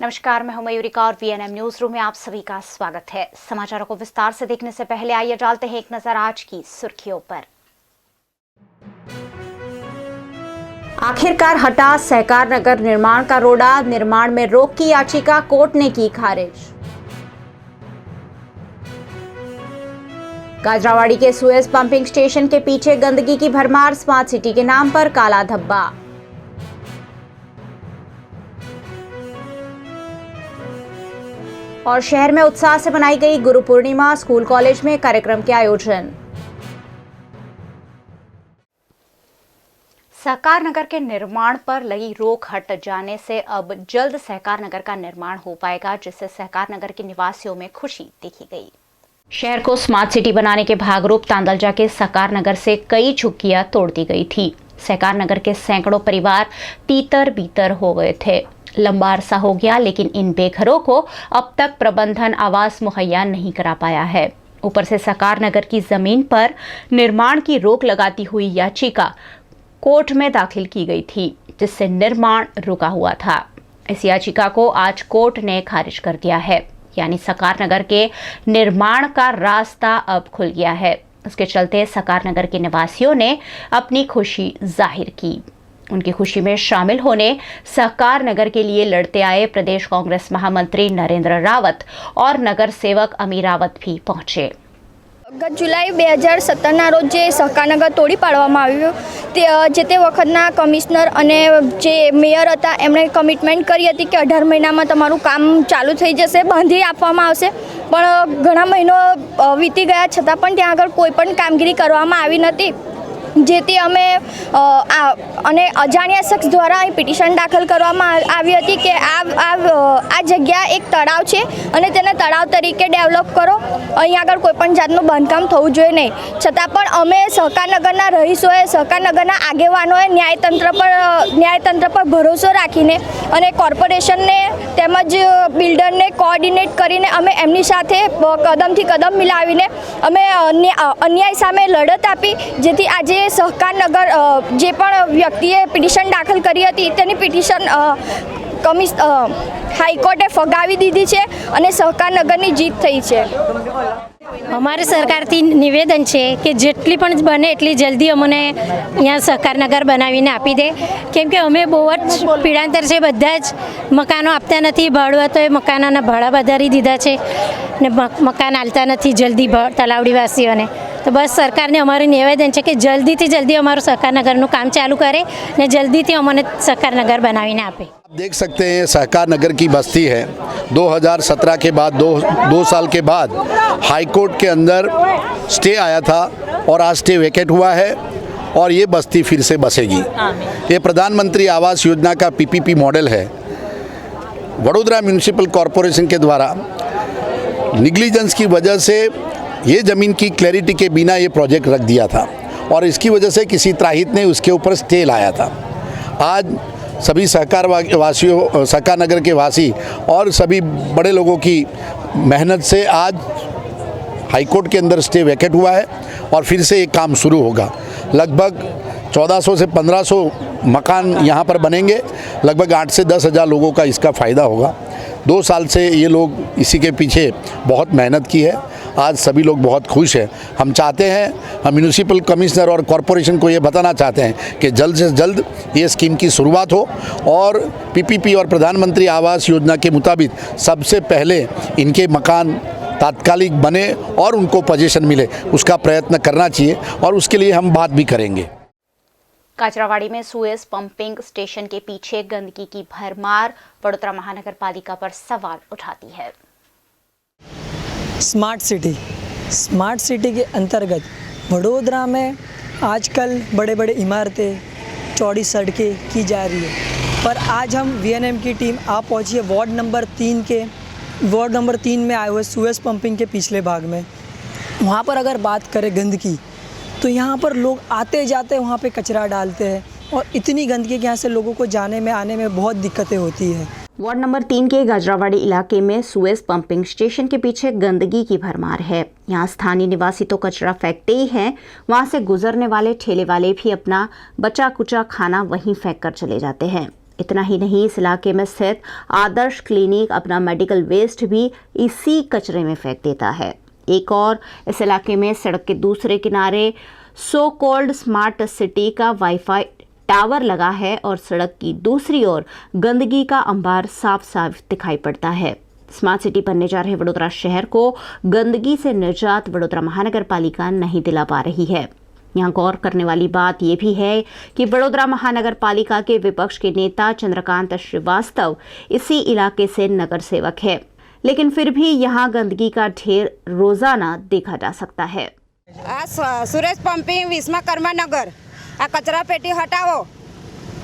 नमस्कार, मैं हूं मयूरिका और वीएनएम न्यूज रूम में आप सभी का स्वागत है। समाचारों को विस्तार से देखने से पहले आइए डालते हैं एक नजर आज की सुर्खियों पर। आखिरकार हटा सहकार नगर निर्माण का रोड़ा, निर्माण में रोक की याचिका कोर्ट ने की खारिज। गाजरावाड़ी के सुएज पंपिंग स्टेशन के पीछे गंदगी की भरमार, स्मार्ट सिटी के नाम पर काला धब्बा। और शहर में उत्साह से मनाई गई गुरु पूर्णिमा, स्कूल कॉलेज में कार्यक्रम के आयोजन। सहकार नगर के निर्माण पर लगी रोक हट जाने से अब जल्द सहकार नगर का निर्माण हो पाएगा, जिससे सहकार नगर के निवासियों में खुशी देखी गई। शहर को स्मार्ट सिटी बनाने के भागरूप तांदलजा के सहकार नगर से कई झुग्गियां तोड़ दी गई थी। सहकार नगर के सैकड़ों परिवार तीतर बीतर हो गए थे। लंबा अरसा हो गया, लेकिन इन बेघरों को अब तक प्रबंधन आवास मुहैया नहीं करा पाया है। ऊपर से सहकार नगर की जमीन पर निर्माण की रोक लगाती हुई याचिका कोर्ट में दाखिल की गई थी, जिससे निर्माण रुका हुआ था। इस याचिका को आज कोर्ट ने खारिज कर दिया है, यानी सहकार नगर के निर्माण का रास्ता अब खुल गया है। इसके चलते सहकार नगर के निवासियों ने अपनी खुशी जाहिर की। उनकी खुशी में शामिल होने सहकार नगर के लिए लड़ते आए प्रदेश कांग्रेस महामंत्री नरेंद्र रावत और नगर सेवक अमीर रावत भी पहुंचे। गत जुलाई 2017 रोज जे सहकारनगर तोड़ी पाड़वामां आव्युं जे ते वखतना कमिश्नर अने जे मेयर हता एमणे कमिटमेंट करी हती कि 18 महीनामां तमारुं काम चालू थई जशे, बांधी आपवामां आवशे। पण घणा महीनो वीती गया छतां पण त्यां आगळ कोई पण कामगीरी करवामां आवी नथी, जेथी अमे अने अजाण्या शख्स द्वारा पिटिशन दाखल करवामां आवी हती कि आ जग्या एक तळाव छे अने तेने तळाव तरीके डेवलप करो, अहीं आगळ कोईपण जातनुं बांधकाम थवुं जोईए नहीं। छतां पण अमे सहकारनगरना रहीशोए, सहकारनगरना आगेवानोए न्यायतंत्र पर भरोસો રાખીને અને કોર્પોરેશનને તેમજ બિલ્ડરને કોઓર્ડિનેટ કરીને અમે એમની સાથે કદમથી કદમ મિલાવીને અમે અન્યાય સામે લડત આપી, જેથી આજે सहकारनगर जे पण व्यक्तिए पिटिशन दाखल करी हती तेनी पिटिशन हाईकोर्टे फगावी दीधी छे अने सहकारनगरनी जीत थई छे। અમારે સરકારથી નિવેદન છે કે જેટલી પણ બને એટલી જલ્દી અમને અહીંયા સહકારનગર બનાવીને આપી દે, કેમ કે અમે બહુ જ પીડાંતર છે, બધા જ મકાનો આપતા નથી। ભાડું તો એ મકાનોના ભાડા વધારી દીધા છે ને મકાન આલતા નથી જલ્દી તલાવડીવાસીઓને। તો બસ સરકારને અમારું નિવેદન છે કે જલ્દીથી જલ્દી અમારું સહકારનગરનું કામ चालू करे ने जल्दीથી અમને સહકારનગર બનાવીને આપે। आप देख सकते हैं सहकार नगर की बस्ती है। 2017 के बाद दो साल के बाद हाई कोर्ट के अंदर स्टे आया था और आज स्टे वेकेट हुआ है और ये बस्ती फिर से बसेगी। ये प्रधानमंत्री आवास योजना का पीपीपी मॉडल है। वडोदरा म्यूनिसिपल कॉरपोरेशन के द्वारा निग्लिजेंस की वजह से ये ज़मीन की क्लैरिटी के बिना ये प्रोजेक्ट रख दिया था और इसकी वजह से किसी त्राहित ने उसके ऊपर स्टे लाया था। आज सभी सहकार नगर के वासी और सभी बड़े लोगों की मेहनत से आज हाईकोर्ट के अंदर स्टे वैकेट हुआ है और फिर से ये काम शुरू होगा। लगभग 1400 से 1500 मकान यहाँ पर बनेंगे। लगभग 8 से 10 हज़ार लोगों का इसका फ़ायदा होगा। 2 साल से ये लोग इसी के पीछे बहुत मेहनत की है। आज सभी लोग बहुत खुश हैं। हम चाहते हैं, हम म्यूनिसिपल कमिश्नर और कॉरपोरेशन को ये बताना चाहते हैं कि जल्द से जल्द ये स्कीम की शुरुआत हो और पीपीपी और प्रधानमंत्री आवास योजना के मुताबिक सबसे पहले इनके मकान तात्कालिक बने और उनको पोजीशन मिले, उसका प्रयत्न करना चाहिए और उसके लिए हम बात भी करेंगे। गाजरावाड़ी में सुएज पंपिंग स्टेशन के पीछे गंदगी की भरमार वडोदरा महानगर पालिका पर सवाल उठाती है। स्मार्ट सिटी के अंतर्गत वडोदरा में आजकल बड़े बड़े इमारतें, चौड़ी सड़कें की जा रही है, पर आज हम वीएनएम की टीम आप पहुंची है वार्ड नंबर 3 में आए हुए सुएज पंपिंग के पिछले भाग में। वहाँ पर अगर बात करें गंदगी, तो यहाँ पर लोग आते जाते वहाँ पे कचरा डालते हैं और इतनी गंदगी के यहाँ से लोगों को जाने में आने में बहुत दिक्कतें होती है। वार्ड नंबर 3 के गाजरावाड़ी इलाके में सुएज पंपिंग स्टेशन के पीछे गंदगी की भरमार है। यहाँ स्थानीय निवासी तो कचरा फेंकते ही हैं, वहाँ से गुजरने वाले ठेले वाले भी अपना बचा कुचा खाना वहीं फेंक कर चले जाते हैं। इतना ही नहीं, इस इलाके में स्थित आदर्श क्लिनिक अपना मेडिकल वेस्ट भी इसी कचरे में फेंक देता है। एक और इस इलाके में सड़क के दूसरे किनारे सो कॉल्ड स्मार्ट सिटी का वाईफाई टावर लगा है और सड़क की दूसरी ओर गंदगी का अंबार साफ साफ दिखाई पड़ता है। स्मार्ट सिटी बनने जा रहे वडोदरा शहर को गंदगी से निजात वडोदरा महानगर पालिका नहीं दिला पा रही है। यहाँ गौर करने वाली बात यह भी है कि वडोदरा महानगर पालिका के विपक्ष के नेता चंद्रकांत श्रीवास्तव इसी इलाके से नगर सेवक है, लेकिन फिर भी यहाँ गंदगी का ढेर रोजाना देखा जा सकता है। સુરેશ પમ્પિંગ વિશ્વકર્મા નગર આ કચરા પેટી હટાવો।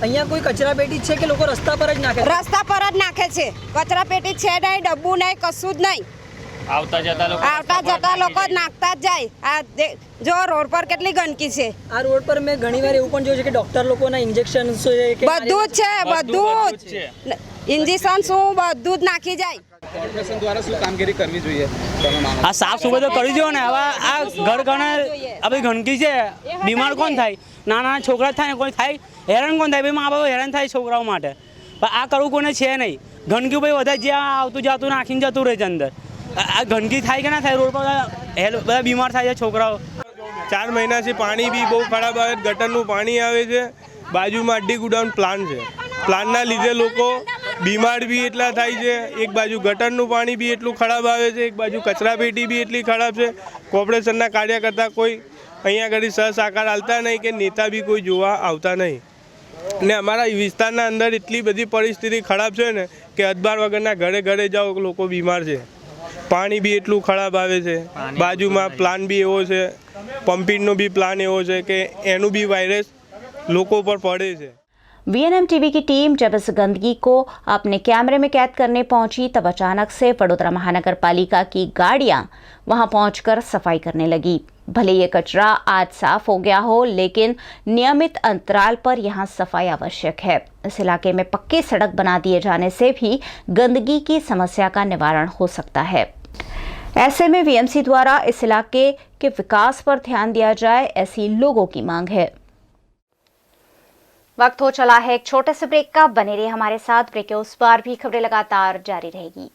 અહીંયા કોઈ કચરા પેટી છે કે લોકો રસ્તા પર જ નાખે? રસ્તા પર જ નાખે છે, કચરા પેટી છે નહીં, ડબ્બુ નહીં, કશું જ નહીં। આવતા જતા લોકો નાખતા જ જાય। જો રોડ પર કેટલી ગંદકી છે। આ રોડ પર મેં ઘણીવાર એવું પણ જોયું છે કે ડોક્ટર લોકોના ઇન્જેક્શન બધું જ છે, બધું જ ઇન્જેક્શન શું બધું જ નાખી જાય। કોર્પોરેશન દ્વારા શું કામગીરી કરવી જોઈએ? આ સાફ સફાઈ તો કરવી જોઈએ ને। હવે આ ઘર ઘણા આ બધી ગંદકી છે, બીમાર કોણ થાય? નાના છોકરા થાય, કોઈ થાય, હેરાન કોણ થાય? ભાઈ મા બાપ હેરાન થાય છોકરાઓ માટે, પણ આ કરવું કોઈને છે નહીં। ગંદકી ભાઈ વધારે જ્યાં આવતું જાતું નાખીને જતું રહે છે અંદર। આ ગંદકી થાય કે ના થાય? રોડ પર બધા બીમાર થાય છે છોકરાઓ। 4 મહિનાથી પાણી બી બહુ ખરાબ આવે, ગટરનું પાણી આવે છે, બાજુમાં અડ્ડી ગુડાઉન પ્લાન છે, પ્લાનના લીધે લોકો બીમાર બી એટલા થાય છે। એક બાજુ ગટરનું પાણી બી એટલું ખરાબ આવે છે, એક બાજુ કચરા પેટી બી એટલી ખરાબ છે। કોર્પોરેશનના કાર્યકર્તા કોઈ અહીંયા આગળ સહસાકાર આલતા નહીં કે નેતા બી કોઈ જોવા આવતા નહીં। ને અમારા વિસ્તારના અંદર એટલી બધી પરિસ્થિતિ ખરાબ છે ને કે અદબાર વગરના ઘરે ઘરે જાઓ લોકો બીમાર છે। પાણી બી એટલું ખરાબ આવે છે, બાજુમાં પ્લાન બી એવો છે, પમ્પિંગનો બી પ્લાન એવો છે કે એનું બી વાયરસ લોકો પર પડે છે। वीएनएम टीवी की टीम जब इस गंदगी को अपने कैमरे में कैद करने पहुंची तब अचानक से वडोदरा महानगर पालिका की गाड़ियां वहां पहुंचकर सफाई करने लगी। भले ये कचरा आज साफ हो गया हो, लेकिन नियमित अंतराल पर यहां सफाई आवश्यक है। इस इलाके में पक्की सड़क बना दिए जाने से भी गंदगी की समस्या का निवारण हो सकता है। ऐसे में वीएमसी द्वारा इस इलाके के विकास पर ध्यान दिया जाए, ऐसी लोगों की मांग है। वक्त हो चला है एक छोटे से ब्रेक का। बने रहिए हमारे साथ, ब्रेक के उस पार भी खबरें लगातार जारी रहेगी।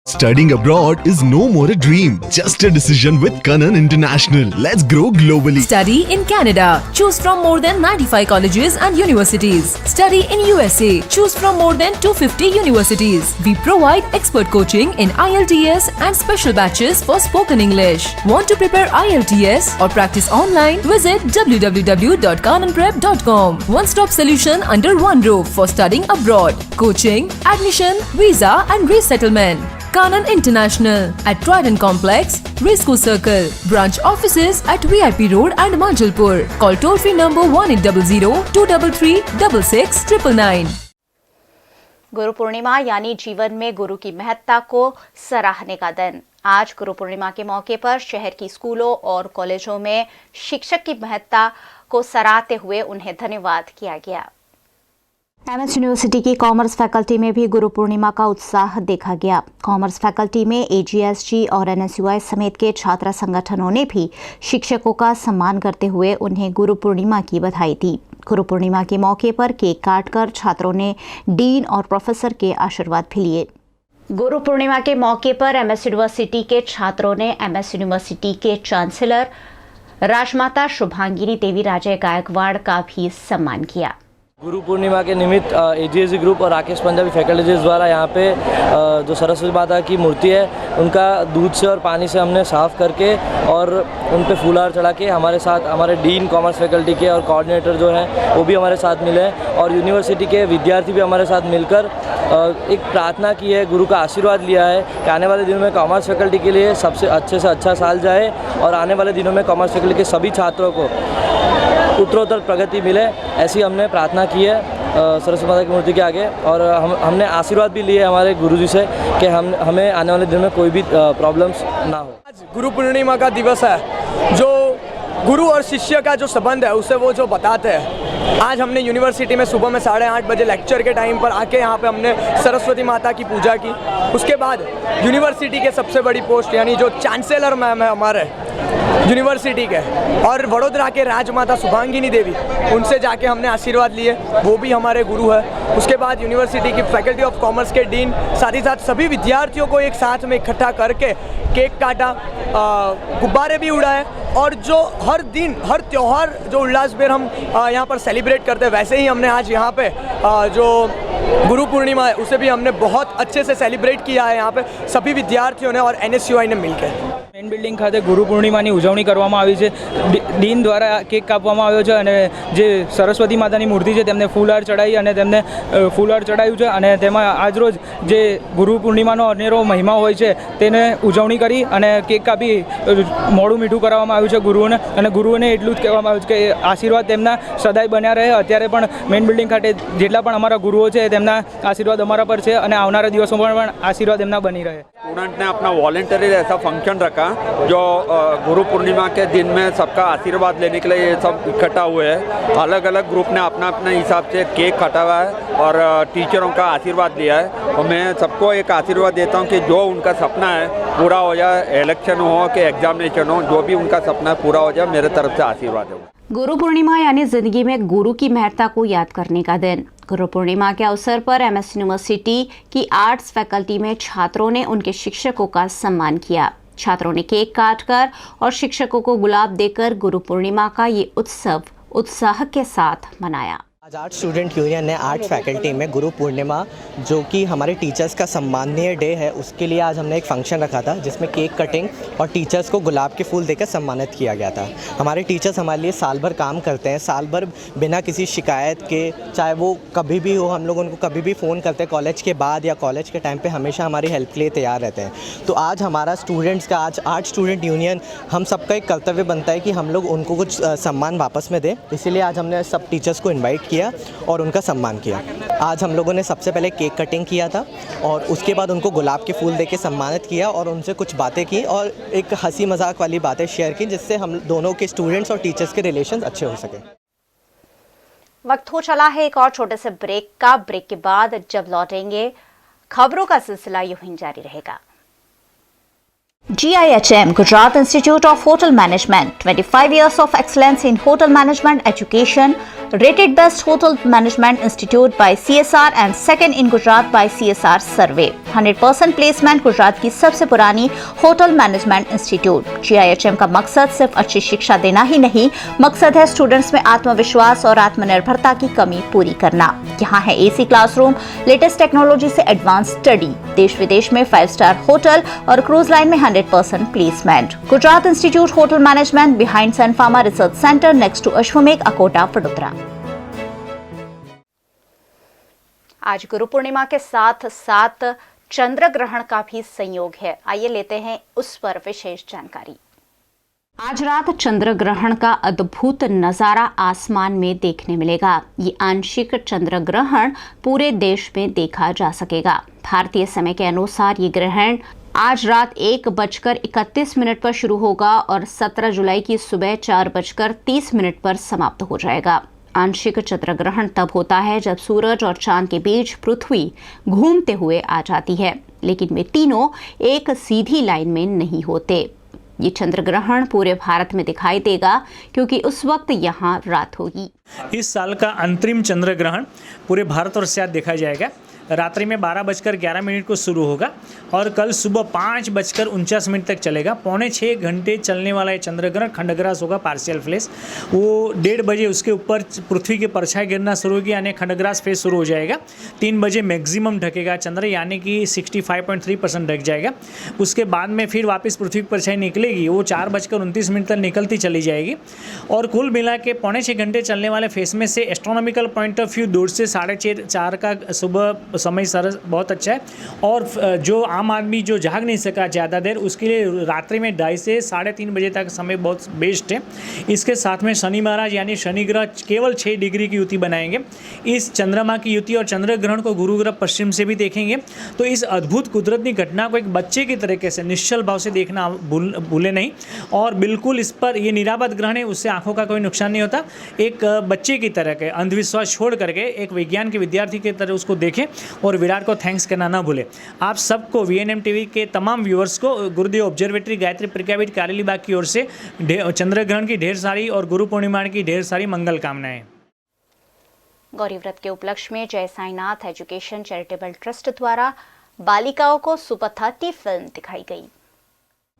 Studying abroad is no more a dream, just a decision with Kanan International. Let's grow globally. Study in Canada. Choose from more than 95 colleges and universities. Study in USA. Choose from more than 250 universities. We provide expert coaching in IELTS and special batches for spoken English. Want to prepare IELTS or practice online? Visit www.kananprep.com. One-stop solution under one roof for studying abroad. Coaching, admission, visa and resettlement. Kanan International at Trident Complex, Risco Circle. Branch offices at VIP Road and Manjalpur. Call toll-free number 1800-233-6699. Guru Purnima यानी जीवन में गुरु की महत्ता को सराहने का दिन। आज गुरु पूर्णिमा के मौके पर शहर की स्कूलों और कॉलेजों में शिक्षक की महत्ता को सराहते हुए उन्हें धन्यवाद किया गया। एमएस यूनिवर्सिटी की कॉमर्स फैकल्टी में भी गुरु पूर्णिमा का उत्साह देखा गया। कॉमर्स फैकल्टी में एजीएसजी और एनएसयूआई समेत के छात्र संगठनों ने भी शिक्षकों का सम्मान करते हुए उन्हें गुरु पूर्णिमा की बधाई दी। गुरु पूर्णिमा के मौके पर केक काटकर छात्रों ने डीन और प्रोफेसर के आशीर्वाद भी लिए। गुरु पूर्णिमा के मौके पर एमएस यूनिवर्सिटी के छात्रों ने एमएस यूनिवर्सिटी के चांसलर राजमाता शुभांगिनी देवी राजे गायकवाड़ का भी सम्मान किया। गुरु पूर्णिमा के निमित्त एजीएसजी ग्रुप और राकेश पंजाबी फैकल्टीज द्वारा यहाँ पे जो सरस्वती माता की मूर्ति है उनका दूध से और पानी से हमने साफ़ करके और उन पे फूलहार चढ़ा के हमारे साथ हमारे डीन कॉमर्स फैकल्टी के और कोऑर्डिनेटर जो हैं वो भी हमारे साथ मिले और यूनिवर्सिटी के विद्यार्थी भी हमारे साथ मिलकर एक प्रार्थना की है, गुरु का आशीर्वाद लिया है कि आने वाले दिनों में कॉमर्स फैकल्टी के लिए सबसे अच्छे से अच्छा साल जाए और आने वाले दिनों में कॉमर्स फैकल्टी के सभी छात्रों को उत्तरोत्तर प्रगति मिले, ऐसी हमने प्रार्थना की है सरस्वती माता की मूर्ति के आगे। और हमने आशीर्वाद भी लिए हमारे गुरुजी से कि हमें आने वाले दिनों में कोई भी प्रॉब्लम्स ना हो। आज गुरु पूर्णिमा का दिवस है, जो गुरु और शिष्य का जो संबंध है उसे वो जो बताते हैं। आज हमने यूनिवर्सिटी में सुबह में 8:30 बजे लेक्चर के टाइम पर आके यहाँ पे हमने सरस्वती माता की पूजा की। उसके बाद यूनिवर्सिटी के सबसे बड़ी पोस्ट यानी जो चांसलर मैम है हमारे, यूनिवर्सिटी के और वडोदरा के राजमाता शुभांगिनी देवी, उनसे जाके हमने आशीर्वाद लिए, वो भी हमारे गुरु है। उसके बाद यूनिवर्सिटी की फैकल्टी ऑफ कॉमर्स के डीन, साथ ही साथ सभी विद्यार्थियों को एक साथ में इकट्ठा करके केक काटा, गुब्बारे भी उड़ाए और जो हर दिन हर त्यौहार जो उल्लासभेर हम यहाँ पर सेलिब्रेट करते हैं, वैसे ही हमने आज यहाँ पे जो गुरु पूर्णिमा है उसे भी हमने बहुत अच्छे से सेलिब्रेट किया है यहाँ पे सभी विद्यार्थियों ने और NSUI ने मिलकर। મેઇન બિલ્ડિંગ ખાતે ગુરુ પૂર્ણિમાની ઉજવણી કરવામાં આવી છે। ડીન દ્વારા કેક કાપવામાં આવ્યો છે અને જે સરસ્વતી માતાની મૂર્તિ છે તેમને ફૂલહાર ચડાવી અને તેમને ફૂલહાર ચડાવ્યું છે અને તેમાં આજરોજ જે ગુરુ પૂર્ણિમાનો અનેરો મહિમા હોય છે તેને ઉજવણી કરી અને કેક કાપી મોડું મીઠું કરાવવામાં આવ્યું છે ગુરુઓને અને ગુરુઓને એટલું જ કહેવામાં આવ્યું છે કે આશીર્વાદ તેમના સદાય બન્યા રહે। અત્યારે પણ મેઇન બિલ્ડિંગ ખાતે જેટલા પણ અમારા ગુરુઓ છે તેમના આશીર્વાદ અમારા પર છે અને આવનારા દિવસોમાં પણ આશીર્વાદ એમના બની રહે। स्टूडेंट ने अपना वॉलेंटरी ऐसा फंक्शन रखा जो गुरु पूर्णिमा के दिन में सबका आशीर्वाद लेने के लिए ये सब इकट्ठा हुए हैं। अलग अलग ग्रुप ने अपना अपने हिसाब से केक काटा हुआ है और टीचरों का आशीर्वाद लिया है। और मैं सबको एक आशीर्वाद देता हूँ कि जो उनका सपना है पूरा हो जाए, इलेक्शन हो कि एग्जामिनेशन हो, जो भी उनका सपना पूरा हो जाए, मेरे तरफ से आशीर्वाद है। गुरु पूर्णिमा यानी जिंदगी में गुरु की महत्ता को याद करने का दिन। गुरु पूर्णिमा के अवसर पर MS यूनिवर्सिटी की आर्ट्स फैकल्टी में छात्रों ने उनके शिक्षकों का सम्मान किया। छात्रों ने केक काटकर और शिक्षकों को गुलाब देकर गुरु पूर्णिमा का ये उत्सव उत्साह के साथ मनाया। आज आर्ट स्टूडेंट यूनियन ने आर्ट फैकल्टी में गुरु पूर्णिमा जो कि हमारे टीचर्स का सम्माननीय डे है उसके लिए आज हमने एक फंक्शन रखा था जिसमें केक कटिंग और टीचर्स को गुलाब के फूल देकर सम्मानित किया गया था। हमारे टीचर्स हमारे लिए साल भर काम करते हैं, साल भर बिना किसी शिकायत के, चाहे वो कभी भी हो, हम लोग उनको कभी भी फ़ोन करते हैं कॉलेज के बाद या कॉलेज के टाइम पे हमेशा हमारी हेल्प के लिए तैयार रहते हैं। तो आज हमारा स्टूडेंट्स का, आज आर्ट स्टूडेंट यूनियन हम सबका एक कर्तव्य बनता है कि हम लोग उनको कुछ सम्मान वापस में दें। इसीलिए आज हमने सब टीचर्स को इन्वाइट किया और उनका सम्मान किया। आज हम लोगों ने सबसे पहले केक कटिंग किया था और उसके बाद उनको गुलाब के फूल देके सम्मानित किया और उनसे कुछ बातें की और एक हंसी मजाक वाली बातें शेयर की जिससे हम दोनों के स्टूडेंट्स और टीचर्स के रिलेशंस अच्छे हो सके। वक्त हो चला है एक और छोटे से ब्रेक का। ब्रेक के बाद जब लौटेंगे खबरों का सिलसिला यूं ही जारी रहेगा। GIHM Gujarat Institute of Hotel Management, 25 years of excellence in hotel management education, rated best hotel management institute by CSR and second in Gujarat by CSR survey. 100% placement Gujarat की सबसे पुरानी होटल मैनेजमेंट इंस्टीट्यूट। GIHM का मकसद सिर्फ अच्छी शिक्षा देना ही नहीं, मकसद है स्टूडेंट्स में आत्मविश्वास और आत्मनिर्भरता की कमी पूरी करना। यहाँ है AC क्लासरूम, लेटेस्ट टेक्नोलॉजी से एडवांस स्टडी, देश विदेश में 5 स्टार होटल और क्रूज लाइन में 100% placement. Gujarat institute hotel management behind Sun Pharma research centre next to Ashwamegh Akota Vadodara. आज गुरु पूर्णिमा के साथ साथ चंद्र ग्रहण का भी संयोग है। आइए लेते हैं उस पर विशेष जानकारी। आज रात चंद्र ग्रहण का अद्भुत नजारा आसमान में देखने मिलेगा। ये आंशिक चंद्र ग्रहण पूरे देश में देखा जा सकेगा। भारतीय समय के अनुसार ये ग्रहण आज रात 1:31 पर शुरू होगा और 17 जुलाई की सुबह 4:30 पर समाप्त हो जाएगा। आंशिक चंद्र ग्रहण तब होता है जब सूरज और चांद के बीच पृथ्वी घूमते हुए आ जाती है, लेकिन वे तीनों एक सीधी लाइन में नहीं होते। ये चंद्र ग्रहण पूरे भारत में दिखाई देगा क्योंकि उस वक्त यहाँ रात होगी। इस साल का अंतरिम चंद्र ग्रहण पूरे भारत और साथ देखा जाएगा। रात्रि में 12:11 को शुरू होगा और कल सुबह 5:49 तक चलेगा। 5.25 घंटे चलने वाला ये चंद्र ग्रहण खंडग्रास होगा, पार्शियल फ्लेस। वो 1:30 बजे उसके ऊपर पृथ्वी की परछाई गिरना शुरू होगी, यानी खंडग्रास फेस शुरू हो जाएगा। 3 बजे मैक्सिमम ढकेगा चंद्र, यानी कि 65.3% ढक जाएगा। उसके बाद में फिर वापस पृथ्वी की परछाई निकलेगी, वो 4:29 तक निकलती चली जाएगी। और कुल मिला के 5.25 घंटे चलने वाले फेस में से एस्ट्रोनॉमिकल पॉइंट ऑफ व्यू 2 से 4:30 का सुबह समय सरस बहुत अच्छा है। और जो आम आदमी जो जाग नहीं सका ज़्यादा देर, उसके लिए रात्रि में 2:30 से 3:30 बजे तक समय बहुत बेस्ट है। इसके साथ में शनि महाराज यानी शनि ग्रह केवल 6 डिग्री की युति बनाएंगे। इस चंद्रमा की युति और चंद्र ग्रहण को गुरु ग्रह पश्चिम से भी देखेंगे। तो इस अद्भुत कुदरती घटना को एक बच्चे की तरीके से निश्चल भाव से देखना भूले नहीं। और बिल्कुल इस पर ये निरापद ग्रहण है, उससे आंखों का कोई नुकसान नहीं होता। एक बच्चे की तरह के अंधविश्वास छोड़ करके एक विज्ञान के विद्यार्थी की तरह उसको देखें और विराट को थैंक्स करना ना भूले। आप सबको VNM TV के तमाम व्यूअर्स को गुरुदेव ऑब्जर्वेटरी गायत्री प्रिकाबिट कारेली बाग की ओर से चंद्र ग्रहण की ढेर सारी और गुरु पूर्णिमा की ढेर सारी मंगल कामनाएं। गौरी व्रत के उपलक्ष्य में जय साईनाथ एजुकेशन चैरिटेबल ट्रस्ट द्वारा बालिकाओं को सुपर 30 फिल्म दिखाई गई।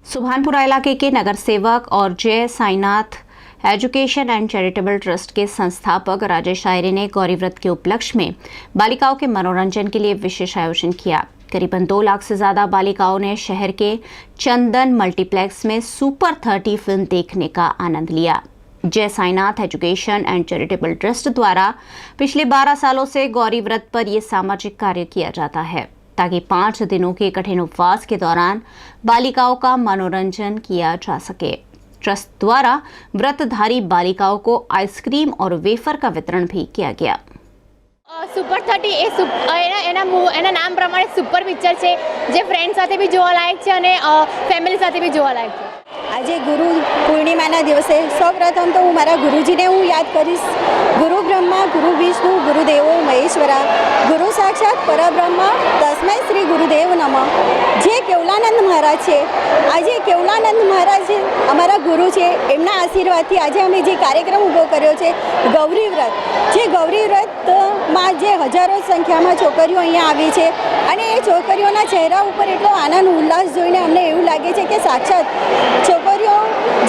सुभानपुरा इलाके के नगर सेवक और जय Sainath education and charitable trust के संस्थापक राजेश आयरे ने गौरी व्रत के उपलक्ष्य में बालिकाओं के मनोरंजन के लिए विशेष आयोजन किया। करीबन 2 लाख से ज्यादा बालिकाओं ने शहर के चंदन मल्टीप्लेक्स में सुपर 30 फिल्म देखने का आनंद लिया। जय Sainath education and charitable trust द्वारा पिछले 12 सालों से गौरी व्रत पर यह सामाजिक कार्य किया जाता है ताकि 5 दिनों के कठिन उपवास के दौरान बालिकाओं का मनोरंजन किया जा सके। ट्रस्ट द्वारा व्रतधारी बालिकाओं को आइसक्रीम और वेफर का वितरण भी किया गया। સુપર 30 એના નામ પ્રમાણે સુપર પિક્ચર છે જે ફ્રેન્ડ સાથે બી જોવાલાયક છે અને ફેમિલી સાથે બી જોવાલાયક છે। આજે ગુરુ પૂર્ણિમાના દિવસે સૌપ્રથમ તો હું મારા ગુરુજીને હું યાદ કરીશ। ગુરુ બ્રહ્મા ગુરુ વિષ્ણુ ગુરુદેવો મહેશ્વરા ગુરુ સાક્ષાત પરબ્રહ્મા તસ્મૈ શ્રી ગુરુદેવ નમઃ। જે કેવલાનંદ મહારાજ છે, આજે કેવલાનંદ મહારાજ અમારા ગુરુ છે, એમના આશીર્વાદથી આજે અમે જે કાર્યક્રમ ઊભો કર્યો છે ગૌરી વ્રત, જે ગૌરી વ્રતમાં જે હજારો સંખ્યામાં છોકરીઓ અહીંયા આવી છે અને એ છોકરીઓના ચહેરા ઉપર એટલો આનંદ ઉલ્લાસ જોઈને અમને એવું લાગે છે કે સાક્ષાત છોકરીઓ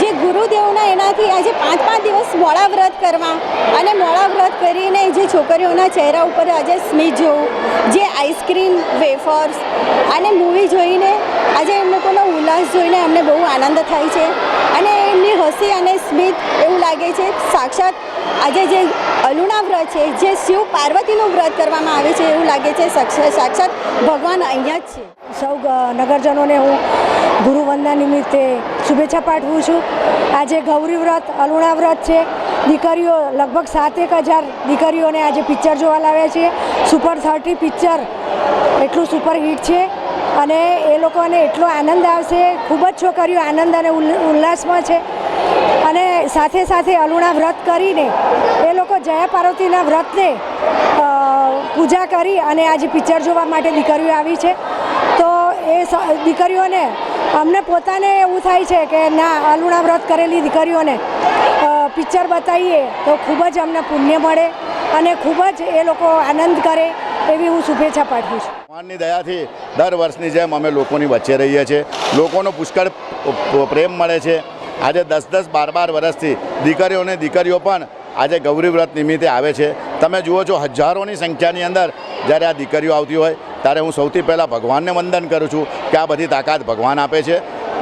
જે ગુરુદેવના એનાથી આજે 5-5 દિવસ મોડા વ્રત કરવા અને મોડા વ્રત કરીને જે છોકરીઓના ચહેરા ઉપર આજે સ્મિત જોવું, જે આઈસ્ક્રીમ વેફર્સ અને મૂવી જોઈને આજે એમ લોકોનો ઉલ્લાસ જોઈને અમને બહુ આનંદ થાય છે અને એમની હસી અને સ્મિત એવું લાગે છે સાક્ષાત આજે જે અલુણા વ્રત છે, જે શિવ પાર્વતીનું વ્રત કરવામાં આવે છે એવું લાગે છે સાક્ષાત ભગવાન અહીંયા જ છે। સૌ નગરજનોને હું ગુરુવંદના નિમિત્તે શુભેચ્છા પાઠવું છું। આજે ગૌરી વ્રત અલુણા વ્રત છે। દીકરીઓ લગભગ 7-1000 દીકરીઓને આજે પિક્ચર જોવા લાવ્યા છે। સુપર 30 પિક્ચર એટલું સુપર હિટ છે અને એ લોકોને એટલો આનંદ આવશે। ખૂબ જ છોકરીઓ આનંદ અને ઉલ્લાસમાં છે અને સાથે સાથે અલુણા વ્રત કરીને એ લોકો જયા પાર્વતીના વ્રતને પૂજા કરી અને આજે પિક્ચર જોવા માટે દીકરીઓ આવી છે। તો એ દીકરીઓને અમને પોતાને એવું થાય છે કે ના અલુણા વ્રત કરેલી દીકરીઓને પિક્ચર બતાવીએ તો ખૂબ જ અમને પુણ્ય મળે અને ખૂબ જ એ લોકો આનંદ કરે એવી હું શુભેચ્છા પાઠવું છું। ભગવાનની દયાથી દર વર્ષની જેમ અમે લોકોની વચ્ચે રહીએ છીએ। લોકોનો પુષ્કળ પ્રેમ મળે છે। આજે 10-10, 12-12 વર્ષથી દીકરીઓ પણ આજે ગૌરી વ્રત નિમિત્તે આવે છે। તમે જુઓ છો હજારોની સંખ્યાની અંદર જ્યારે આ દીકરીઓ આવતી હોય ત્યારે હું સૌથી પહેલાં ભગવાનને વંદન કરું છું કે આ બધી તાકાત ભગવાન આપે છે।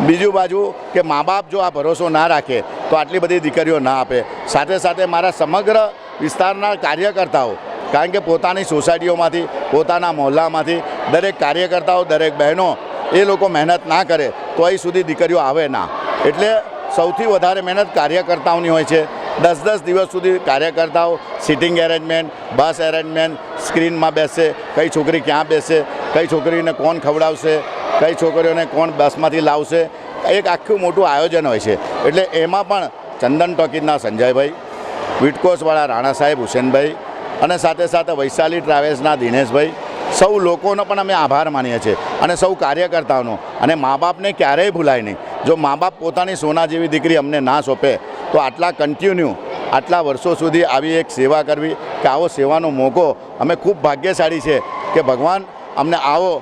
બીજું બાજુ કે મા બાપ જો આ ભરોસો ના રાખે તો આટલી બધી દીકરીઓ ના આપે। સાથે સાથે મારા સમગ્ર વિસ્તારના કાર્યકર્તાઓ, કારણ કે પોતાની સોસાયટીઓમાંથી પોતાના મહોલ્લામાંથી દરેક કાર્યકર્તાઓ, દરેક બહેનો એ લોકો મહેનત ના કરે તો અહીં સુધી દીકરીઓ આવે ના। એટલે સૌથી વધારે મહેનત કાર્યકર્તાઓની હોય છે। 10-10 દિવસ સુધી કાર્યકર્તાઓ સિટિંગ એરેન્જમેન્ટ, બસ એરેન્જમેન્ટ, સ્ક્રીનમાં બેસશે, કઈ છોકરી ક્યાં બેસશે, કઈ છોકરીને કોણ ખવડાવશે, કઈ છોકરીઓને કોણ બસમાંથી લાવશે, એક આખું મોટું આયોજન હોય છે। એટલે એમાં પણ ચંદન ટોકીઝના સંજયભાઈ, વિટકોસવાળા રાણા સાહેબ હુસેનભાઈ અને સાથે સાથે વૈશાલી ટ્રાવેલ્સના દિનેશભાઈ, સૌ લોકોનો પણ અમે આભાર માનીએ છીએ અને સૌ કાર્યકર્તાઓનો। અને મા બાપને ક્યારેય ભૂલાય નહીં। જો મા બાપ પોતાની સોના જેવી દીકરી અમને ના સોંપે તો આટલા કન્ટિન્યુ આટલા વર્ષો સુધી આવી એક સેવા કરવી કે આવો સેવાનો મોકો અમે ખૂબ ભાગ્યશાળી છે કે ભગવાન અમને આવો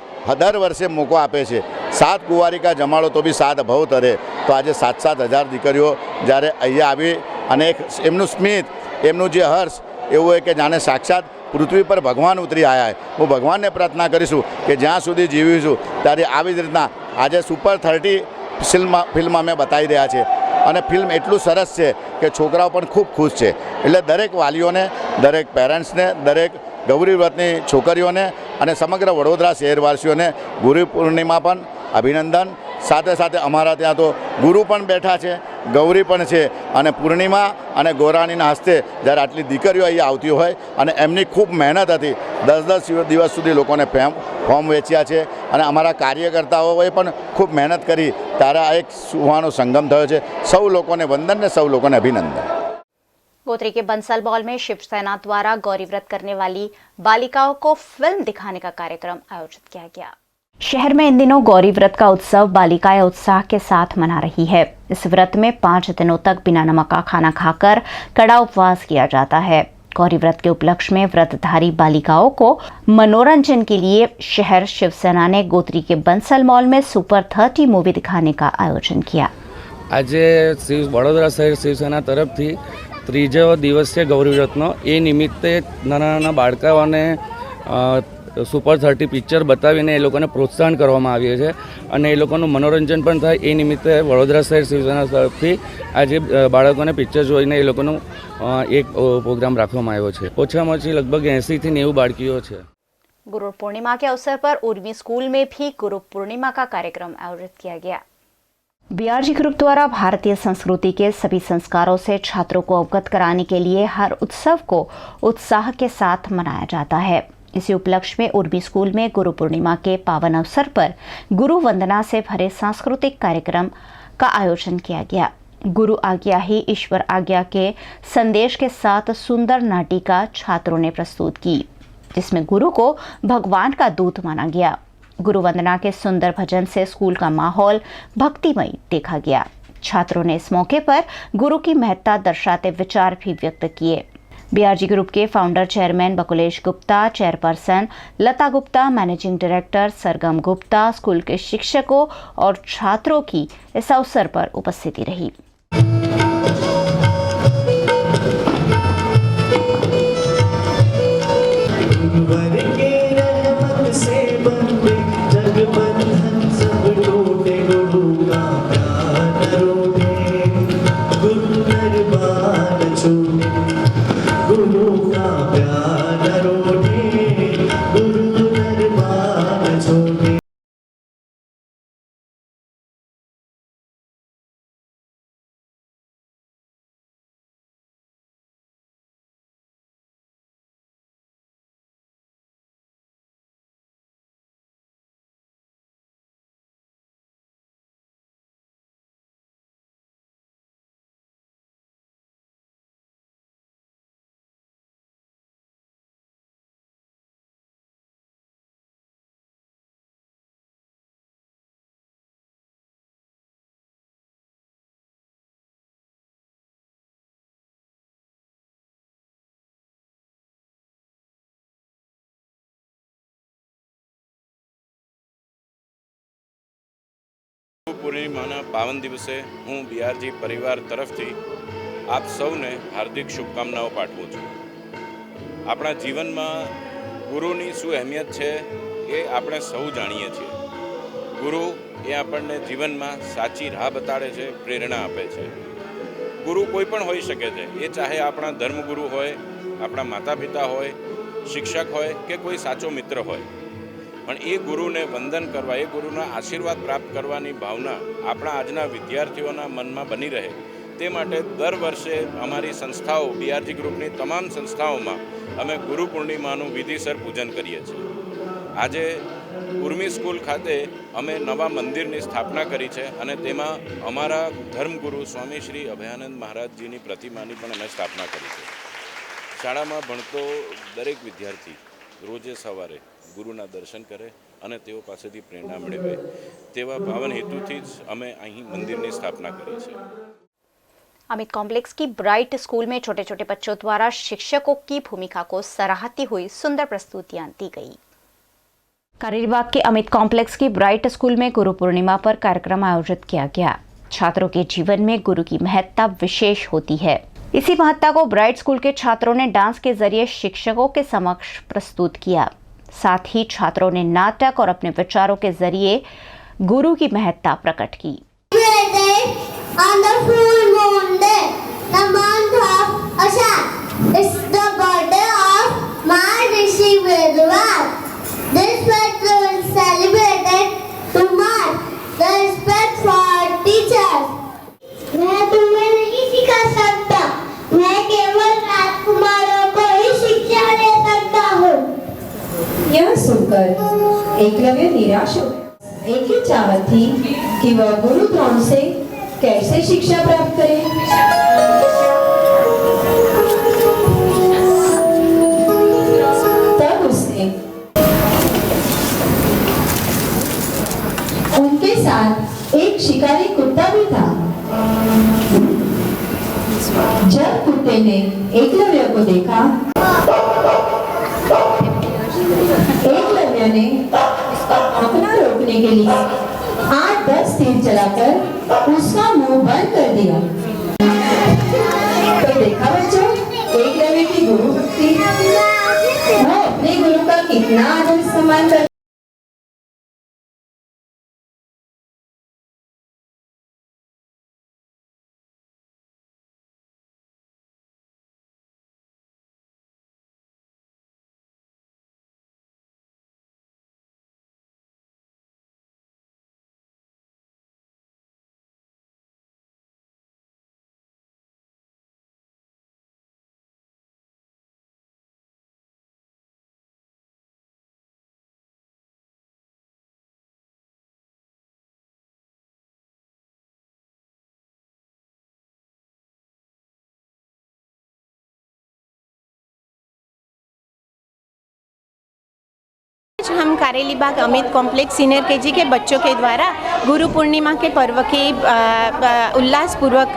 દર વર્ષે મોકો આપે છે। 7 કુંવારિકા જમાડો તો બી 7 ભવ તરે। તો આજે 7-7 હજાર દીકરીઓ જ્યારે અહીંયા આવી અને એક એમનું સ્મિત, એમનું જે હર્ષ એવું હોય કે જાણે સાક્ષાત પૃથ્વી પર ભગવાન ઉતરી આવ્યા। હું ભગવાનને પ્રાર્થના કરીશું કે જ્યાં સુધી જીવીશું ત્યારે આવી જ રીતના આજે સુપર 30 ફિલ્મ અમે બતાવી રહ્યા છે અને ફિલ્મ એટલું સરસ છે કે છોકરાઓ પણ ખૂબ ખુશ છે। એટલે દરેક વાલીઓને, દરેક પેરેન્ટ્સને, દરેક ગૌરી વ્રતની છોકરીઓને અને સમગ્ર વડોદરા શહેરવાસીઓને ગુરુ પૂર્ણિમા પણ અભિનંદન। સાથે સાથે અમારા ત્યાં તો ગુરુ પણ બેઠા છે, ગૌરી પણ છે અને પૂર્ણિમા અને ગોરાણીના હસ્તે જ્યારે આટલી દીકરીઓ અહીંયા આવતી હોય અને એમની ખૂબ મહેનત હતી, 10-10 દિવસ સુધી લોકોને ફોર્મ વેચ્યા છે અને અમારા કાર્યકર્તાઓએ પણ ખૂબ મહેનત કરી ત્યારે આ એક સુહાનો સંગમ થયો છે। સૌ લોકોને વંદન ને સૌ લોકોને અભિનંદન। गोत्री के बंसल मॉल में शिवसेना द्वारा गौरी व्रत करने वाली बालिकाओं को फिल्म दिखाने का कार्यक्रम आयोजित किया गया। शहर में इन दिनों गौरी व्रत का उत्सव बालिकाएं उत्साह के साथ मना रही है। इस व्रत में 5 दिनों तक बिना नमक का खाना खाकर कड़ा उपवास किया जाता है। गौरी व्रत के उपलक्ष्य में व्रतधारी बालिकाओं को मनोरंजन के लिए शहर शिवसेना ने गोत्री के बंसल मॉल में सुपर 30 मूवी दिखाने का आयोजन किया। आज वडोदरा शहर शिवसेना तरफथी त्रीजो दिवसीय गौरी व्रतनो ए निमित्ते नाना बाळकाओने सुपर 30 पिक्चर बतावीने ए लोकोने प्रोत्साहन करवामां आव्युं छे अने ए लोकोनुं मनोरंजन पण थाय ए निमित्ते वडोदरा शहर शिवसेना तरफथी आज बाळकोने पिक्चर जोईने ए लोकोनुं एक प्रोग्राम राखवामां आव्यो छे। ओछामां ओછી लगभग 80 થી 90 बाळकीओ छे। गुरु पूर्णिमा के अवसर पर उर्मी स्कूल में भी गुरु पूर्णिमा का कार्यक्रम आयोजित किया गया। बीआरजी ग्रुप द्वारा भारतीय संस्कृति के सभी संस्कारों से छात्रों को अवगत कराने के लिए हर उत्सव को उत्साह के साथ मनाया जाता है। इसी उपलक्ष्य में उर्मी स्कूल में गुरु पूर्णिमा के पावन अवसर पर गुरु वंदना से भरे सांस्कृतिक कार्यक्रम का आयोजन किया गया। गुरु आज्ञा ही ईश्वर आज्ञा के संदेश के साथ सुंदर नाटिका छात्रों ने प्रस्तुत की, जिसमें गुरु को भगवान का दूत माना गया। गुरु वंदना के सुंदर भजन से स्कूल का माहौल भक्तिमय देखा गया। छात्रों ने इस मौके पर गुरु की महत्ता दर्शाते विचार भी व्यक्त किए। बीआरजी ग्रुप के फाउंडर चेयरमैन बकुलेश गुप्ता, चेयरपर्सन लता गुप्ता, मैनेजिंग डायरेक्टर सरगम गुप्ता, स्कूल के शिक्षकों और छात्रों की इस अवसर पर उपस्थिति रही। પૂર્ણિમાના પાવન દિવસે હું બીઆરજી પરિવાર તરફથી આપ સૌને હાર્દિક શુભકામનાઓ પાઠવું છું। આપણા જીવનમાં ગુરુની શું અહેમિયત છે એ આપણે સૌ જાણીએ છીએ। ગુરુ એ આપણને જીવનમાં સાચી રાહ બતાડે છે, પ્રેરણા આપે છે। ગુરુ કોઈ પણ હોઈ શકે છે, એ ચાહે આપણા ધર્મગુરુ હોય, આપણા માતા પિતા હોય, શિક્ષક હોય કે કોઈ સાચો મિત્ર હોય, પણ એ ગુરુને વંદન કરવા, એ ગુરુના આશીર્વાદ પ્રાપ્ત કરવાની ભાવના આપણા આજના વિદ્યાર્થીઓના મનમાં બની રહે તે માટે દર વર્ષે અમારી સંસ્થાઓ, બીઆરજી ગ્રુપની તમામ સંસ્થાઓમાં અમે ગુરુ પૂર્ણિમાનું વિધિસર પૂજન કરીએ છીએ। આજે ઉર્મી સ્કૂલ ખાતે અમે નવા મંદિરની સ્થાપના કરી છે અને તેમાં અમારા ધર્મગુરુ સ્વામી શ્રી અભયાનંદ મહારાજજીની પ્રતિમાની પણ અમે સ્થાપના કરી છે। શાળામાં ભણતો દરેક વિદ્યાર્થી રોજે સવારે ગુરુના દર્શન કરે અને તેઓ પાસેથી પ્રેરણા મેળવે તેવા પાવન હેતુથી જ અમે અહીં મંદિરની સ્થાપના કરી છે। अमित कॉम्प्लेक्स की ब्राइट स्कूल में छोटे छोटे बच्चों द्वारा शिक्षकों की भूमिका को सराहती हुई सुंदर प्रस्तुतियां दी गई। करीबाग के अमित कॉम्प्लेक्स की ब्राइट स्कूल में गुरु पूर्णिमा पर कार्यक्रम आयोजित किया गया। छात्रों के जीवन में गुरु की महत्ता विशेष होती है। इसी महत्ता को ब्राइट स्कूल के छात्रों ने डांस के जरिए शिक्षकों के समक्ष प्रस्तुत किया। साथ ही छात्रों ने नाटक और अपने विचारों के जरिए गुरु की महत्ता प्रकट की। On the full moon day, the month of Ashad, is the birthday of Maharishi Vedavas. This festival is celebrated to mark the respect for teachers. मैं तुम्हें नहीं सिखा सकता, मैं केवल राजकुमारों को ही शिक्षा दे सकता हूँ। यह सुनकर एकलव्य निराश हो गया। एक ही चाहत थी कि वह गुरु द्रोण से कैसे शिक्षा प्राप्त करे। उनके साथ एक शिकारी कुत्ता भी था। जब कुत्ते ने एकलव्य को देखा, एकलव्य ने अपना रोकने के लिए 8-10 तीर चलाकर उसका मुंह बंद कर दिया। तो देखा बच्चों, एकलव्य की गुरु भक्ति, वो अपने गुरु का कितना आदर सम्मान करता। हम कारेली बाग अमित कॉम्प्लेक्स सीनियर केजी के बच्चों के द्वारा गुरु पूर्णिमा के पर्व की उल्लासपूर्वक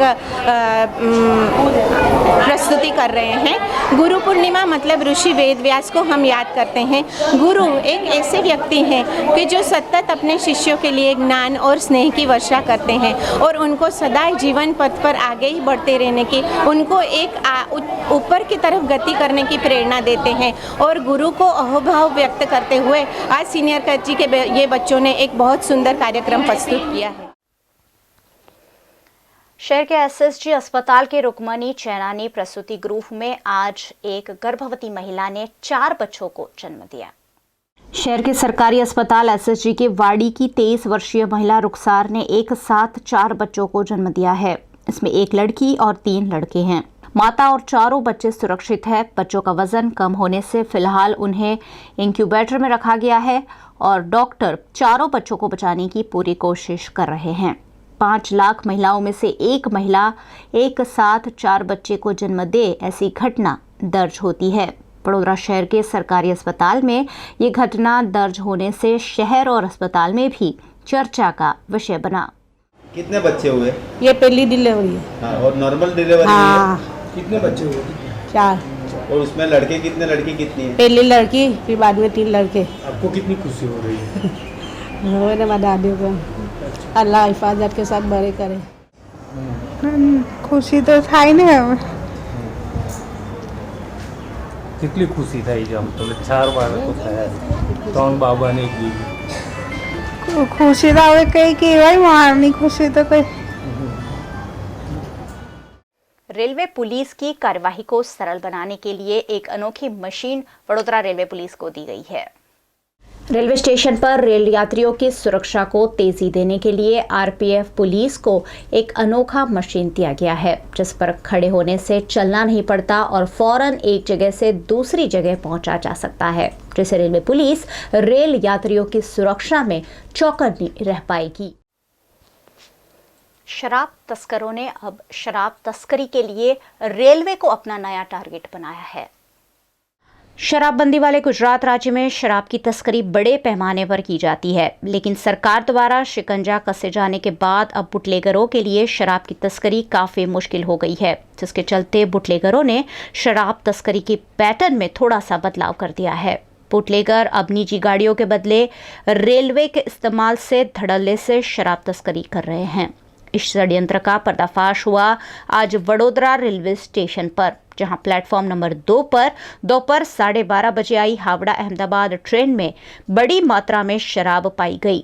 प्रस्तुति कर रहे हैं। गुरु पूर्णिमा मतलब ऋषि वेद व्यास को हम याद करते हैं। गुरु एक ऐसे व्यक्ति हैं कि जो सतत अपने शिष्यों के लिए ज्ञान और स्नेह की वर्षा करते हैं और उनको सदा जीवन पथ पर आगे ही बढ़ते रहने की, उनको एक ऊपर की तरफ गति करने की प्रेरणा देते हैं। और गुरु को अहोभाव व्यक्त करते हुए आज सीनियर केजी के ये बच्चों ने एक बहुत सुंदर कार्यक्रम प्रस्तुत किया है। शहर के एसएसजी अस्पताल के रुक्मणी चैनानी प्रसूति गृह में आज एक गर्भवती महिला ने 4 बच्चों को जन्म दिया। शहर के सरकारी अस्पताल एसएसजी के वाड़ी की 23 वर्षीय महिला रुखसार ने एक साथ 4 बच्चों को जन्म दिया है। इसमें 1 लड़की और 3 लड़के हैं। माता और चारों बच्चे सुरक्षित है। बच्चों का वजन कम होने से फिलहाल उन्हें इंक्यूबेटर में रखा गया है और डॉक्टर चारों बच्चों को बचाने की पूरी कोशिश कर रहे हैं। 5 लाख महिलाओं में से एक महिला एक साथ 4 बच्चे को जन्म दे, ऐसी घटना दर्ज होती है। बड़ोदरा शहर के सरकारी अस्पताल में ये घटना दर्ज होने से शहर और अस्पताल में भी चर्चा का विषय बना। कितने बच्चे हुए? ये पहली डिलीवरी है। हाँ, और नॉर्मल डिलीवरी हाँ। कितने बच्चे हुए? 4। और उसमें लड़के कितने, लड़की कितनी है? पहली लड़की, फिर बाद में 3 लड़के। आपको कितनी खुशी हो रही है? मेरे दादी को अल्लाह हिफाजत के साथ बड़े करे। खुशी तो था ही नहीं। कितनी खुशी था जब तो 4 बार को था कौन बाबा ने की खुशी तो હવે કઈ કહેવાય મારની खुशी तो कोई। रेलवे पुलिस की कार्यवाही को सरल बनाने के लिए एक अनोखी मशीन वडोदरा रेलवे पुलिस को दी गई है। रेलवे स्टेशन पर रेल यात्रियों की सुरक्षा को तेजी देने के लिए आरपीएफ पुलिस को एक अनोखा मशीन दिया गया है, जिस पर खड़े होने से चलना नहीं पड़ता और फौरन एक जगह से दूसरी जगह पहुंचा जा सकता है, जिससे रेलवे पुलिस रेल यात्रियों की सुरक्षा में चौकन्नी रह पाएगी। शराब तस्करों ने अब शराब तस्करी के लिए रेलवे को अपना नया टारगेट बनाया है। शराबबंदी वाले गुजरात राज्य में शराब की तस्करी बड़े पैमाने पर की जाती है, लेकिन सरकार द्वारा शिकंजा कसे जाने के बाद अब बुटलेगरों के लिए शराब की तस्करी काफ़ी मुश्किल हो गई है, जिसके चलते बुटलेगरों ने शराब तस्करी के पैटर्न में थोड़ा सा बदलाव कर दिया है। बुटलेगर अब निजी गाड़ियों के बदले रेलवे के इस्तेमाल से धड़ल्ले से शराब तस्करी कर रहे हैं। इस षड्यंत्र का पर्दाफाश हुआ आज वडोदरा रेलवे स्टेशन पर, जहां प्लेटफॉर्म नंबर 2 पर दोपहर 12:30 बजे आई हावड़ा अहमदाबाद ट्रेन में बड़ी मात्रा में शराब पाई गई।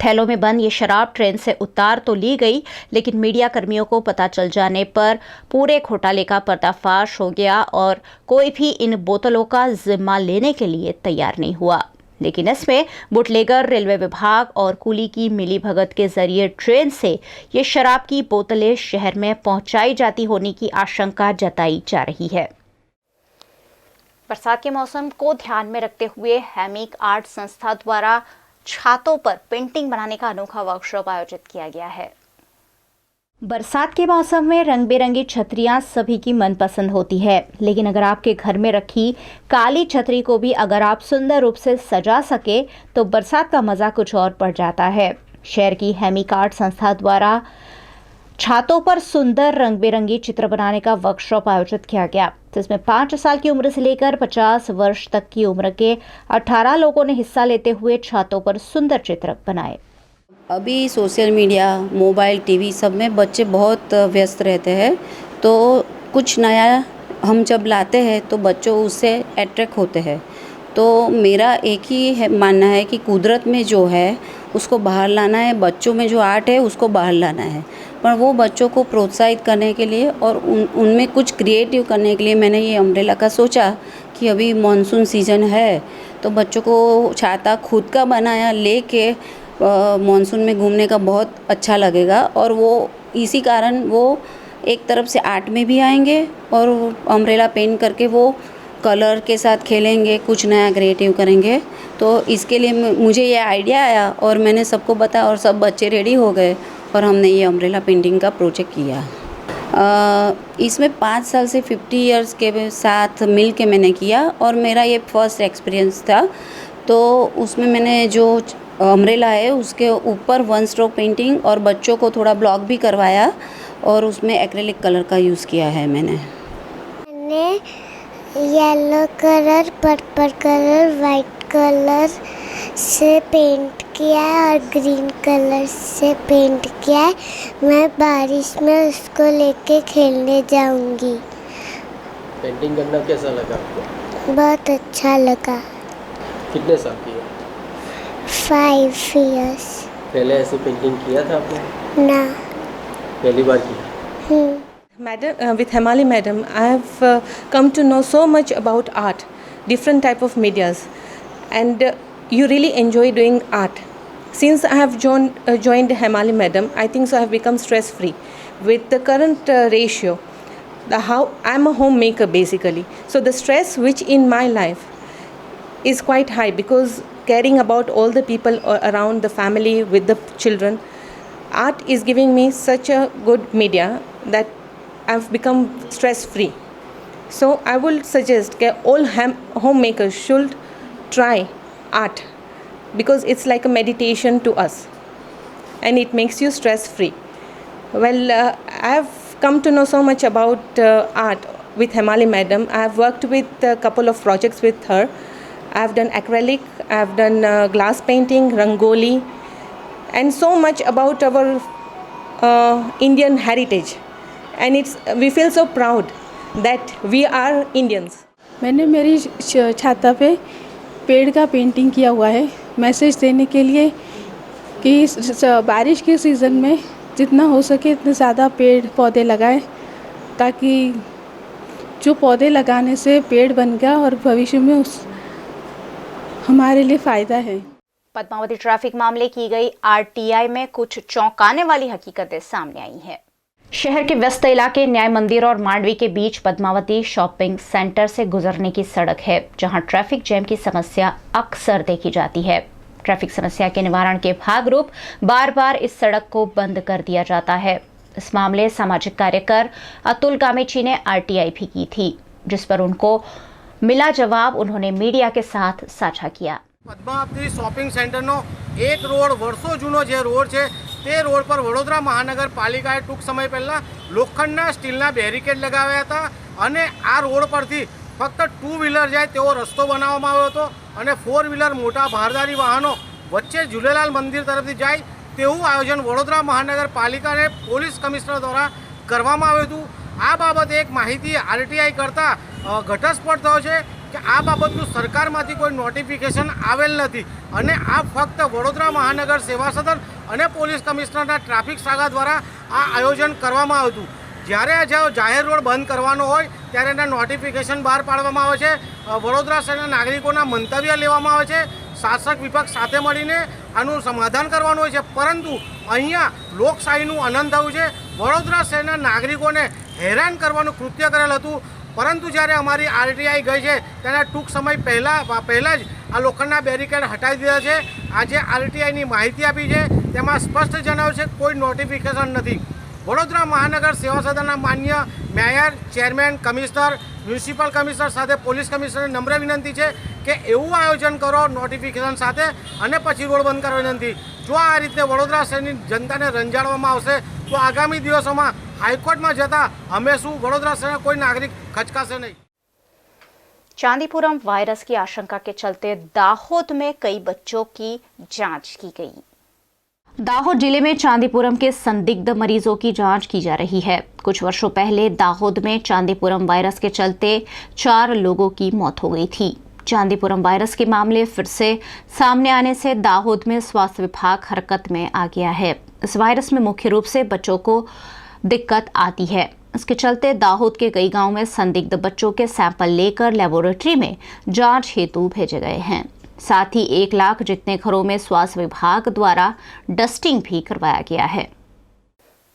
थैलों में बंद ये शराब ट्रेन से उतार तो ली गई, लेकिन मीडिया कर्मियों को पता चल जाने पर पूरे घोटाले का पर्दाफाश हो गया और कोई भी इन बोतलों का जिम्मा लेने के लिए तैयार नहीं हुआ। लेकिन इसमें बुटलेगर रेलवे विभाग और कुली की मिलीभगत के जरिए ट्रेन से ये शराब की बोतलें शहर में पहुंचाई जाती होने की आशंका जताई जा रही है। बरसात के मौसम को ध्यान में रखते हुए हैमिक आर्ट संस्था द्वारा छातों पर पेंटिंग बनाने का अनोखा वर्कशॉप आयोजित किया गया है। बरसात के मौसम में रंग बिरंगी छतरियां सभी की मनपसंद होती है, लेकिन अगर आपके घर में रखी काली छतरी को भी अगर आप सुंदर रूप से सजा सके तो बरसात का मज़ा कुछ और बढ़ जाता है। शहर की हेमिकार्ट संस्था द्वारा छातों पर सुंदर रंग बिरंगी चित्र बनाने का वर्कशॉप आयोजित किया गया, जिसमें 5 साल की उम्र से लेकर 50 वर्ष तक की उम्र के 18 लोगों ने हिस्सा लेते हुए छातों पर सुंदर चित्र बनाए। अभी सोशल मीडिया, मोबाइल, टीवी सब में बच्चे बहुत व्यस्त रहते हैं, तो कुछ नया हम जब लाते हैं तो बच्चों उससे अट्रैक्ट होते हैं। तो मेरा एक ही मानना है कि कुदरत में जो है उसको बाहर लाना है, बच्चों में जो आर्ट है उसको बाहर लाना है। पर वो बच्चों को प्रोत्साहित करने के लिए और उनमें कुछ क्रिएटिव करने के लिए मैंने ये अम्ब्रेला का सोचा कि अभी मानसून सीज़न है तो बच्चों को छाता खुद का बनाया लेके मानसून में घूमने का बहुत अच्छा लगेगा, और वो इसी कारण वो एक तरफ से आर्ट में भी आएंगे और अम्ब्रेला पेंट करके वो कलर के साथ खेलेंगे, कुछ नया क्रिएटिव करेंगे। तो इसके लिए मुझे ये आइडिया आया और मैंने सबको बताया और सब बच्चे रेडी हो गए और हमने ये अम्ब्रेला पेंटिंग का प्रोजेक्ट किया। इसमें 5 साल से 50 इयर्स के साथ मिल के मैंने किया और मेरा ये फर्स्ट एक्सपीरियंस था। तो उसमें मैंने जो अम्ब्रेला है उसके ऊपर 1 स्ट्रोक पेंटिंग और बच्चों को थोड़ा ब्लॉक भी करवाया और उसमें एक्रेलिक कलर का यूज़ किया है मैंने yellow colour, purple colour, white colour से पेंट किया है और ग्रीन कलर से पेंट किया है। मैं बारिश में उसको लेके खेलने जाऊंगी। पेंटिंग करना कैसा लगा आपको? बहुत अच्छा लगा। कितने साल की है? 5 इयर्स। पहले ऐसे पेंटिंग किया था आपने? ना, पहली बार किया। Madam, with Hemali Madam, I have come to know so much about art, different type of medias, and you really enjoy doing art. Since I have joined Hemali Madam, I think so I have become stress free. With the current ratio, I'm a homemaker basically, so the stress which in my life is quite high because caring about all the people around the family with the children, art is giving me such a good media that I've become stress free. So I will suggest that all homemakers should try art because it's like a meditation to us and it makes you stress free. Well, I've come to know so much about art with Hemali Madam. I've worked with a couple of projects with her. I've done acrylic, I've done glass painting, rangoli, and so much about our Indian heritage. And we feel so proud that we are Indians. मैंने मेरी छाता पे पेड़ का painting किया हुआ है message देने के लिए कि बारिश के सीज़न में जितना हो सके इतने ज़्यादा पेड़ पौधे लगाएं ताकि जो पौधे लगाने से पेड़ बन गया और भविष्य में हमारे लिए फ़ायदा है। पद्मावती ट्रैफिक मामले की गई आरटीआई में कुछ चौंकाने वाली हकीकतें सामने आई हैं। शहर के व्यस्त इलाके न्याय मंदिर और मांडवी के बीच पद्मावती शॉपिंग सेंटर से गुजरने की सड़क है, जहां ट्रैफिक जैम की समस्या अक्सर देखी जाती है। ट्रैफिक समस्या के निवारण के भागरूप बार बार इस सड़क को बंद कर दिया जाता है। इस मामले सामाजिक कार्यकर अतुल कामेची ने आरटीआई भी की थी, जिस पर उनको मिला जवाब उन्होंने मीडिया के साथ साझा किया। पद्मावती शॉपिंग सेंटरનો એક રોડ વર્ષો જૂનો જે રોડ છે તે રોડ પર વડોદરા મહાનગરપાલિકાએ ટૂંક સમય પહેલાં લોખંડના સ્ટીલના બેરિકેડ લગાવ્યા હતા અને આ રોડ પરથી ફક્ત 2 વ્હીલર જાય તેવો રસ્તો બનાવવામાં આવ્યો હતો અને 4 વ્હીલર મોટા ભારદારી વાહનો વચ્ચે ઝૂલેલાલ મંદિર તરફથી જાય તેવું આયોજન વડોદરા મહાનગરપાલિકાને પોલીસ કમિશનર દ્વારા કરવામાં આવ્યું હતું। આ બાબતે એક માહિતી આરટીઆઈ કરતાં ઘટસ્ફોટ થયો છે કે આ બાબતનું સરકારમાંથી કોઈ નોટિફિકેશન આવેલ નથી અને આ ફક્ત વડોદરા મહાનગર સેવા સદન અને પોલીસ કમિશનરના ટ્રાફિક શાખા દ્વારા આ આયોજન કરવામાં આવ્યું હતું। જ્યારે આ જાહેર રોડ બંધ કરવાનો હોય ત્યારે એના નોટિફિકેશન બહાર પાડવામાં આવે છે। વડોદરા શહેરના નાગરિકોના મંતવ્ય લેવામાં આવે છે। શાસક વિપક્ષ સાથે મળીને આનું સમાધાન કરવાનું હોય છે, પરંતુ અહીંયા લોકશાહીનું હનન થયું છે। વડોદરા શહેરના નાગરિકોને હેરાન કરવાનું કૃત્ય કરેલ હતું, પરંતુ જ્યારે અમારી આરટીઆઈ ગઈ છે તેના ટૂંક સમય પહેલાં જ આ લોખંડના બેરિકેડ હટાવી દીધા છે। આજે આરટીઆઈની માહિતી આપી છે તેમાં સ્પષ્ટ જણાવ્યું છે કોઈ નોટિફિકેશન નથી। વડોદરા મહાનગર સેવા સદનના માન્ય mayor, chairman, commissioner, municipal commissioner સાથે પોલીસ કમિશનરને નમ્ર વિનંતી છે કે એવું આયોજન કરો નોટિફિકેશન સાથે અને પછી રોડ બંધ કરવા વિનંતી. જો આ રીતે વડોદરા શહેરની જનતાને રંજાડવામાં આવશે તો આગામી દિવસોમાં હાઈકોર્ટમાં જતા અમે શું વડોદરા શહેરના કોઈ નાગરિક ખચકાશે નહીં. चांदीपुरम वायरस की आशंका के चलते दाहोद में कई बच्चों की जांच की गई. दाहोद जिले में चांदीपुरम के संदिग्ध मरीजों की जांच की जा रही है. कुछ वर्षों पहले दाहोद में चांदीपुरम वायरस के चलते 4 लोगों की मौत हो गई थी. चांदीपुरम वायरस के मामले फिर से सामने आने से दाहोद में स्वास्थ्य विभाग हरकत में आ गया है. इस वायरस में मुख्य रूप से बच्चों को दिक्कत आती है. इसके चलते दाहोद के कई गांव में संदिग्ध बच्चों के सैंपल लेकर लेबोरेटरी में जांच हेतु भेजे गए हैं. साथ ही 1 लाख जितने घरों में स्वास्थ्य विभाग द्वारा डस्टिंग भी करवाया गया है.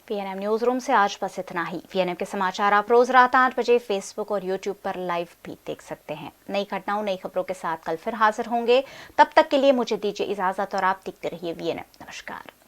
वीएनएम न्यूज रूम से आज बस इतना ही. वीएनएम के समाचार आप रोज रात 8 बजे फेसबुक और यूट्यूब पर लाइव भी देख सकते हैं. नई घटनाओं नई खबरों के साथ कल फिर हाजिर होंगे. तब तक के लिए मुझे दीजिए इजाजत और आप देखते रहिए वीएनएम. नमस्कार.